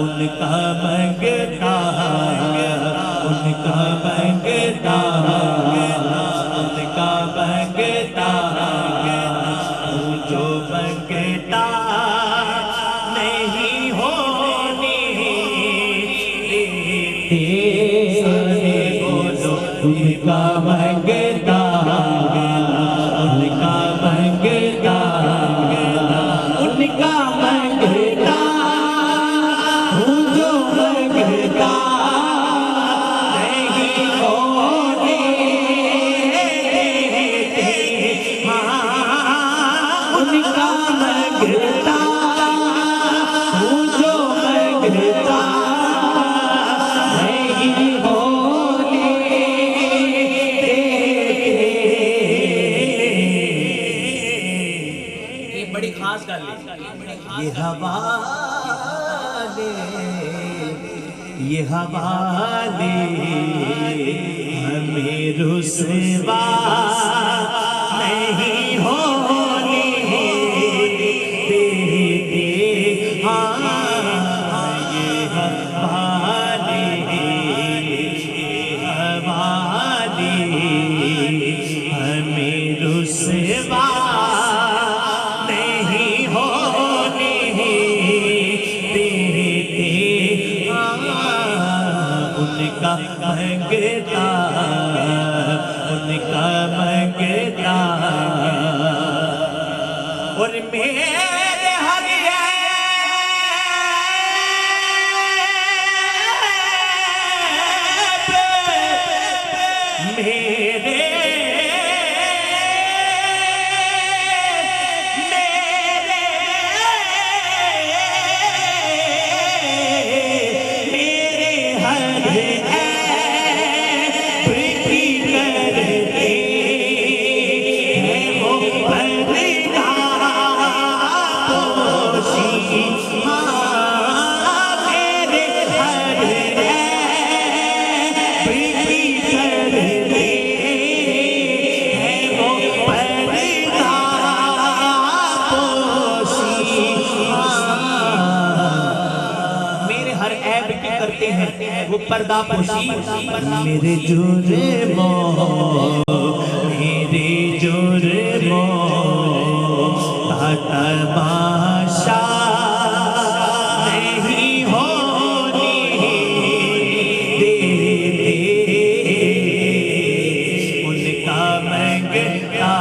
उनका मंगता, उनका मंगता, उनका मंगता, जो मंगता नहीं होने देते, बोलो उनका मंगता, उनका मंगता, उनका मंगता, जो मंगता नहीं होने देते, उनका मंगता, जो मंगता नहीं होने देते। ये बड़ी खास गल है। ये हवाले, ये हवाले हमें रुसवा नहीं होने देते। हाँ ये हवाले, हवाले हमें रुसवा नहीं होने देते। उनका मंगता, उनका मंगता, और मेरे हर मेरे वो पर्दा पोशी मेरे जोरे मो, मेरे जोरे मो तमाशा नहीं होने देते। उनका मंगता,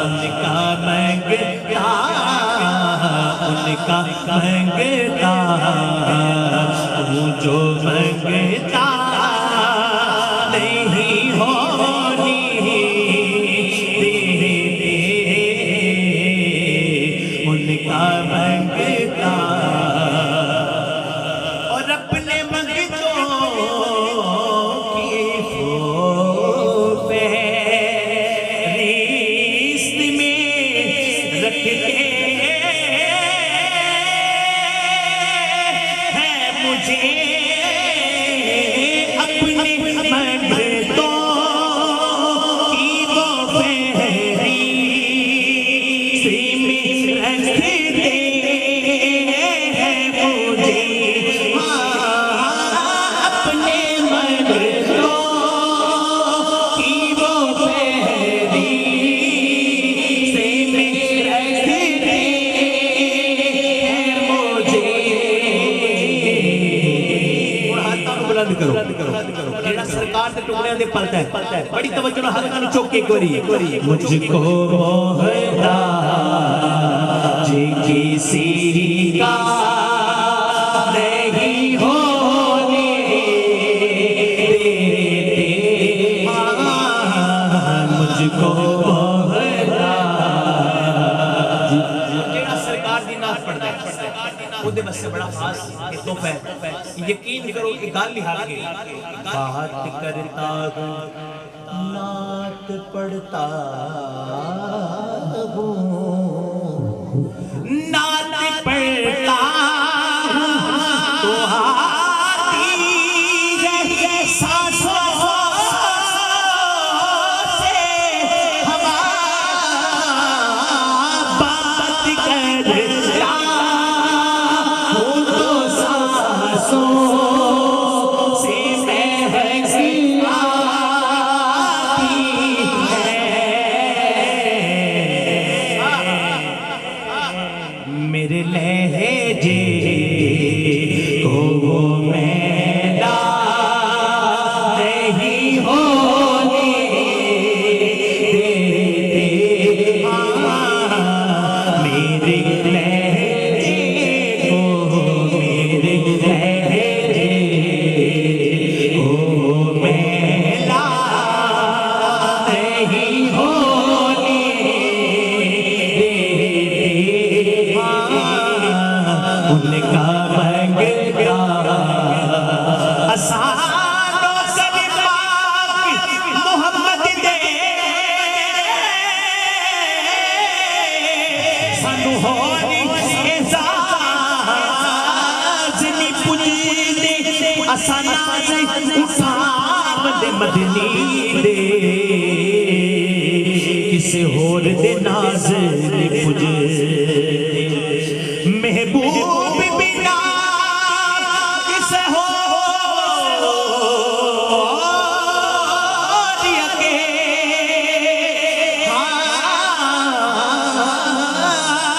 उनका मंगता, उनका मंगता, जो मंगता नहीं होने देते। उनका मंगता, और अपने मंगतों की फहरिस्त में रख के मुझे अपने मंगतों की वो फहरिस्त में रखते हैं मुझे। अपने मंगतों की वो फहरिस्त में रखते हैं मुझे। बुलंद करो, जेड़ा सरकार के टुकड़े दे पलता है, बड़ी तवज्जो नाल हाथ नूं चुक के कोरी मुझको मोहताज किसी का नहीं होने देते। मुझको मोहताज, जेड़ा सरकार दी नात पढ़दा है ਉਹਦੇ ਵਾਸਤੇ बड़ा खास तोहफा है। यकीन करो कि गल ही हार गई। बात करता हूँ नात पढ़ता हूँ, नात पढ़ता हूँ तो आती है सांसों से हवा। बात करता हूँ तो किसे होर दे नाज पुजे महबूब बिना किसे हो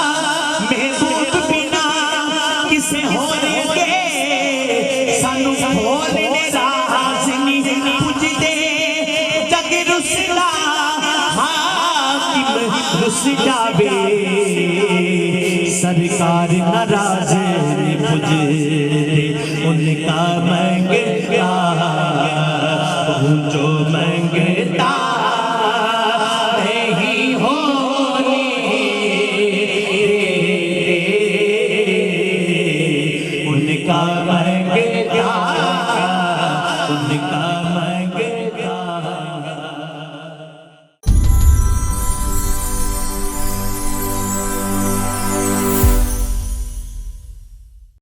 महबूब बिना किसे हो सानू होर ने राज नहीं पुजदे जग रुसला हाकिम रुस जावे सरकार नाराज नहीं पुजदे उनका मंगता जो मंगता नहीं होने उनका मंगता उनका